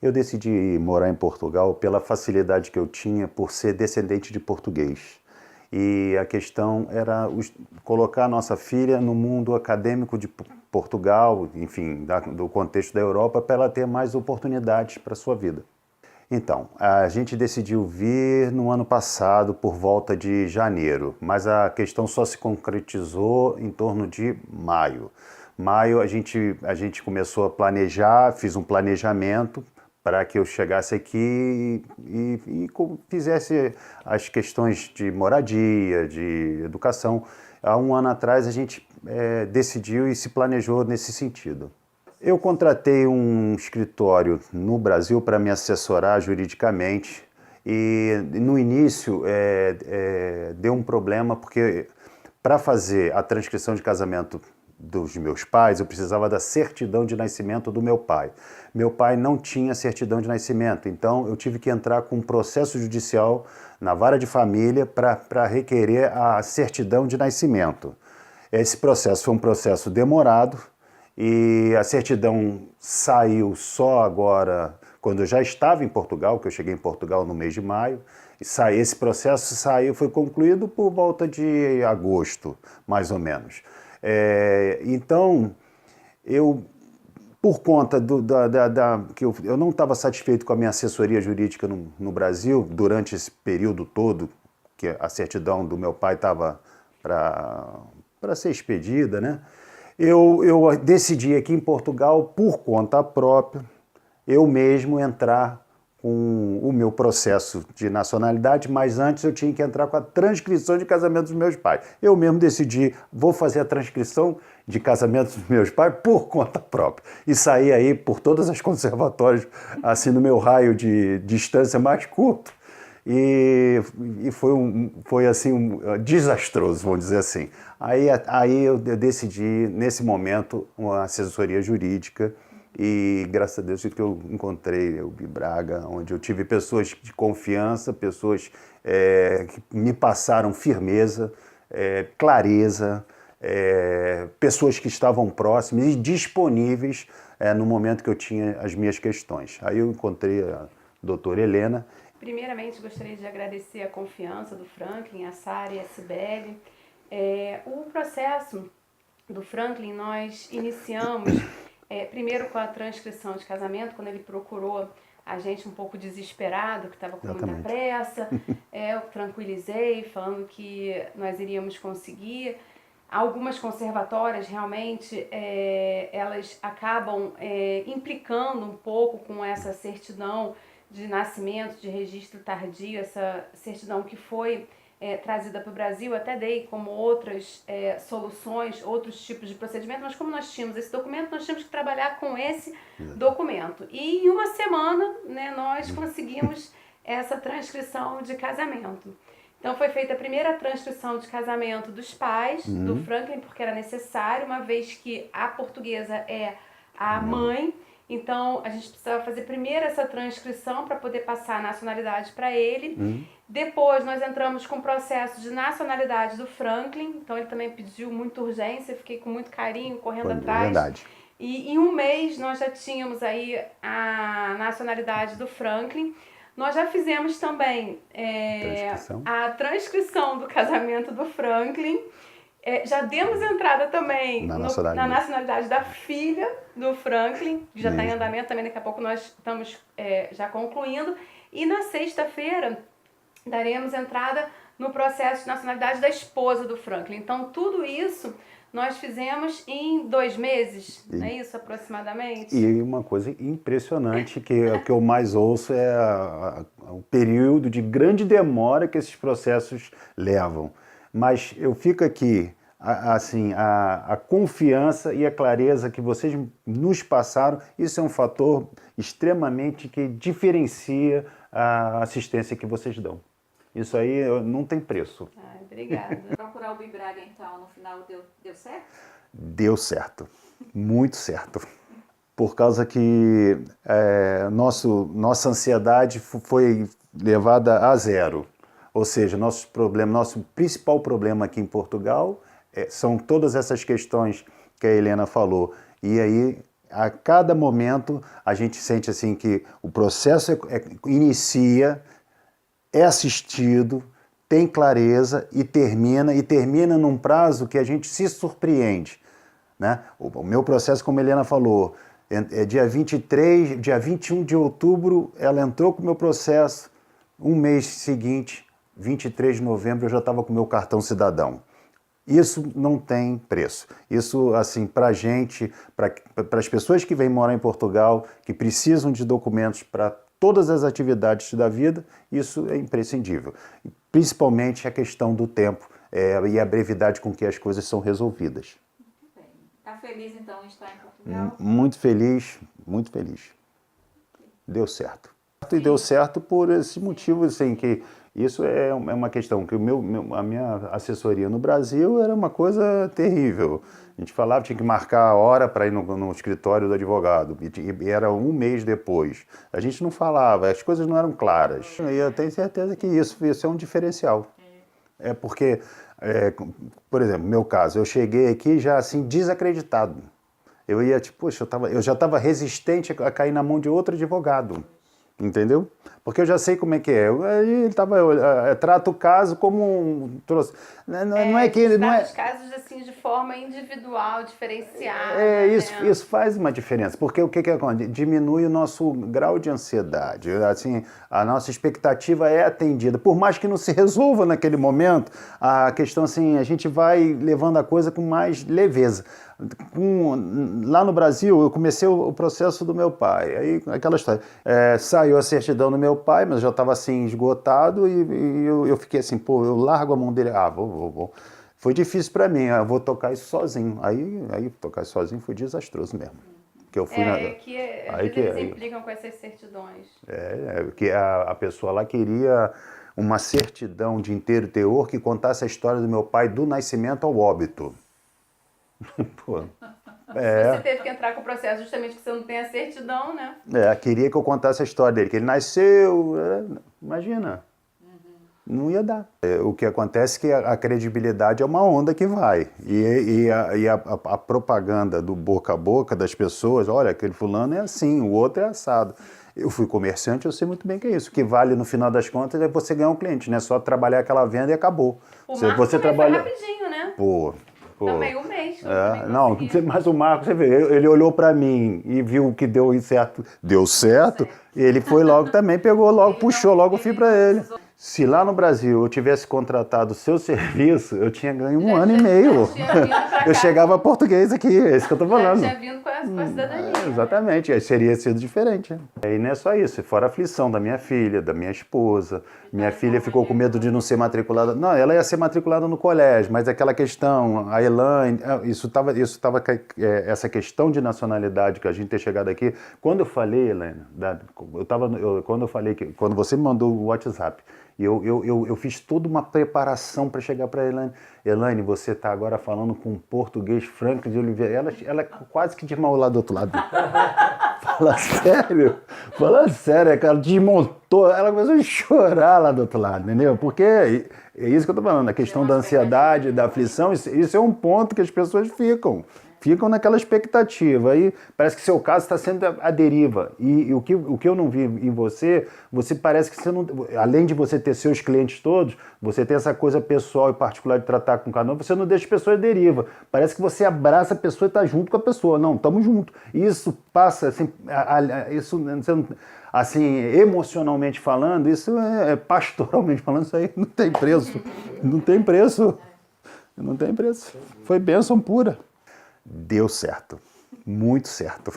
Eu decidi morar em Portugal pela facilidade que eu tinha por ser descendente de português. E a questão era colocar a nossa filha no mundo acadêmico de Portugal, enfim, do contexto da Europa, para ela ter mais oportunidades para a sua vida. Então, a gente decidiu vir no ano passado, por volta de janeiro, mas a questão só se concretizou em torno de maio. Maio a gente começou a planejar, fiz um planejamento para que eu chegasse aqui e fizesse as questões de moradia, de educação. Há um ano atrás a gente decidiu e se planejou nesse sentido. Eu contratei um escritório no Brasil para me assessorar juridicamente e no início deu um problema porque para fazer a transcrição de casamento dos meus pais, eu precisava da certidão de nascimento do meu pai. Meu pai não tinha certidão de nascimento, então eu tive que entrar com um processo judicial na vara de família para requerer a certidão de nascimento. Esse processo foi um processo demorado e a certidão saiu só agora, quando eu já estava em Portugal, que eu cheguei em Portugal no mês de maio. Esse processo foi concluído por volta de agosto, mais ou menos. Então, por conta que eu não estava satisfeito com a minha assessoria jurídica no Brasil, durante esse período todo, que a certidão do meu pai estava para ser expedida, né? Eu decidi aqui em Portugal, por conta própria, eu mesmo entrar com o meu processo de nacionalidade, mas antes eu tinha que entrar com a transcrição de casamento dos meus pais. Eu mesmo decidi, vou fazer a transcrição de casamento dos meus pais por conta própria. E saí aí por todas as conservatórias, assim, no meu raio de distância mais curto. E foi assim, desastroso, vamos dizer assim. Aí eu decidi, nesse momento, uma assessoria jurídica. E graças a Deus que eu encontrei o Bibraga, onde eu tive pessoas de confiança, pessoas que me passaram firmeza, clareza, pessoas que estavam próximas e disponíveis no momento que eu tinha as minhas questões. Aí eu encontrei a doutora Helena. Primeiramente, gostaria de agradecer a confiança do Franklin, a Sara e a Cibele. O processo do Franklin nós iniciamos primeiro com a transcrição de casamento, quando ele procurou a gente um pouco desesperado, que estava com muita pressa. Eu tranquilizei, falando que nós iríamos conseguir. Algumas conservatórias, realmente, elas acabam implicando um pouco com essa certidão de nascimento, de registro tardio, essa certidão que foi trazida para o Brasil. Até dei como outras soluções, outros tipos de procedimento, mas como nós tínhamos esse documento, nós tínhamos que trabalhar com esse documento. E em uma semana, né, nós conseguimos essa transcrição de casamento. Então foi feita a primeira transcrição de casamento dos pais do Franklin, porque era necessário, uma vez que a portuguesa é a mãe. Então a gente precisava fazer primeiro essa transcrição para poder passar a nacionalidade para ele. Depois nós entramos com o processo de nacionalidade do Franklin. Então ele também pediu muita urgência, eu fiquei com muito carinho, correndo atrás. Verdade. E em um mês nós já tínhamos aí a nacionalidade do Franklin. Nós já fizemos também a transcrição do casamento do Franklin. Já demos entrada também na nacionalidade da filha do Franklin, que já está em andamento também, daqui a pouco nós estamos já concluindo. E na sexta-feira daremos entrada no processo de nacionalidade da esposa do Franklin. Então tudo isso nós fizemos em 2 meses, não é isso aproximadamente? E uma coisa impressionante que eu mais ouço é o período de grande demora que esses processos levam. Mas eu fico aqui, assim, a confiança e a clareza que vocês nos passaram, isso é um fator extremamente que diferencia a assistência que vocês dão. Isso aí não tem preço. Obrigada. Procurar o Bibraga, então, no final deu certo? Deu certo, muito certo. Por causa que nossa ansiedade foi levada a zero. Ou seja, nosso principal problema aqui em Portugal são todas essas questões que a Helena falou. E aí a cada momento a gente sente assim que o processo inicia, é assistido, tem clareza e termina num prazo que a gente se surpreende, né? O meu processo, como a Helena falou, é dia 23, dia 21 de outubro, ela entrou com o meu processo, um mês seguinte, 23 de novembro, eu já estava com o meu cartão cidadão. Isso não tem preço. Isso, assim, para a gente, para as pessoas que vêm morar em Portugal, que precisam de documentos para todas as atividades da vida, isso é imprescindível. Principalmente a questão do tempo e a brevidade com que as coisas são resolvidas. Muito bem. Está feliz, então, em estar em Portugal? Muito feliz, muito feliz. Deu certo. E deu certo por esse motivo, assim, que isso é uma questão que a minha assessoria no Brasil era uma coisa terrível. A gente falava, tinha que marcar a hora para ir no escritório do advogado, e era um mês depois. A gente não falava, as coisas não eram claras. E eu tenho certeza que isso é um diferencial. É porque, por exemplo, no meu caso, eu cheguei aqui já assim desacreditado. Eu ia, tipo, poxa, eu já estava resistente a cair na mão de outro advogado. Entendeu? Porque eu já sei como é que é. Ele trata o caso como um... Não é que ele... Não é os casos assim de forma individual, diferenciada. Isso faz uma diferença, porque o que acontece? Diminui o nosso grau de ansiedade. Assim, a nossa expectativa é atendida. Por mais que não se resolva naquele momento, a questão assim, a gente vai levando a coisa com mais leveza. Lá no Brasil, eu comecei o processo do meu pai. Aí, aquela história. Saiu a certidão do meu pai, mas eu já estava assim, esgotado, e eu fiquei assim, pô, eu largo a mão dele. Vou. Foi difícil para mim, eu vou tocar isso sozinho. Aí tocar isso sozinho foi desastroso mesmo. Que eu fui eles implicam com essas certidões. Que a pessoa lá queria uma certidão de inteiro teor que contasse a história do meu pai do nascimento ao óbito. Pô, Você teve que entrar com o processo justamente que você não tem a certidão, né? Queria que eu contasse a história dele, que ele nasceu, imagina, não ia dar. O que acontece é que a credibilidade é uma onda que vai, e a propaganda do boca a boca das pessoas, olha, aquele fulano é assim, o outro é assado. Eu fui comerciante, eu sei muito bem que é isso. O que vale no final das contas é você ganhar um cliente, não é só trabalhar aquela venda e acabou. Você trabalha rapidinho, né? Pô. Também um mês. Não, mas o Marcos, você vê, ele olhou para mim e viu que deu certo, e ele foi logo também, pegou logo, puxou logo o fio para ele. Se lá no Brasil eu tivesse contratado o seu serviço, eu tinha ganho um ano e meio. Eu chegava português aqui, é isso que eu tô falando. Já tinha vindo com a cidadania. Exatamente, aí seria sido diferente. E não é só isso, fora a aflição da minha filha, da minha esposa. Minha filha ficou com medo de não ser matriculada. Não, ela ia ser matriculada no colégio, mas aquela questão, a Elaine, essa questão de nacionalidade que a gente ter chegado aqui. Quando eu falei, Elaine, quando você me mandou o WhatsApp, eu fiz toda uma preparação para chegar para a Elaine. Elaine, você está agora falando com um português Franklin de Oliveira. Ela quase que desmaiou lá do outro lado. Fala sério, ela desmontou, ela começou a chorar lá do outro lado, entendeu? Porque é isso que eu tô falando, a questão da ansiedade, da aflição, isso é um ponto que as pessoas ficam naquela expectativa. Aí parece que seu caso está sendo a deriva. E o que eu não vi em você parece que você não, além de você ter seus clientes todos, você tem essa coisa pessoal e particular de tratar com cada um, você não deixa a pessoa à deriva. Parece que você abraça a pessoa e está junto com a pessoa. Não, estamos juntos. Isso passa, assim, assim, emocionalmente falando, isso pastoralmente falando, isso aí não tem preço. Não tem preço. Não tem preço. Foi bênção pura. Deu certo, muito certo.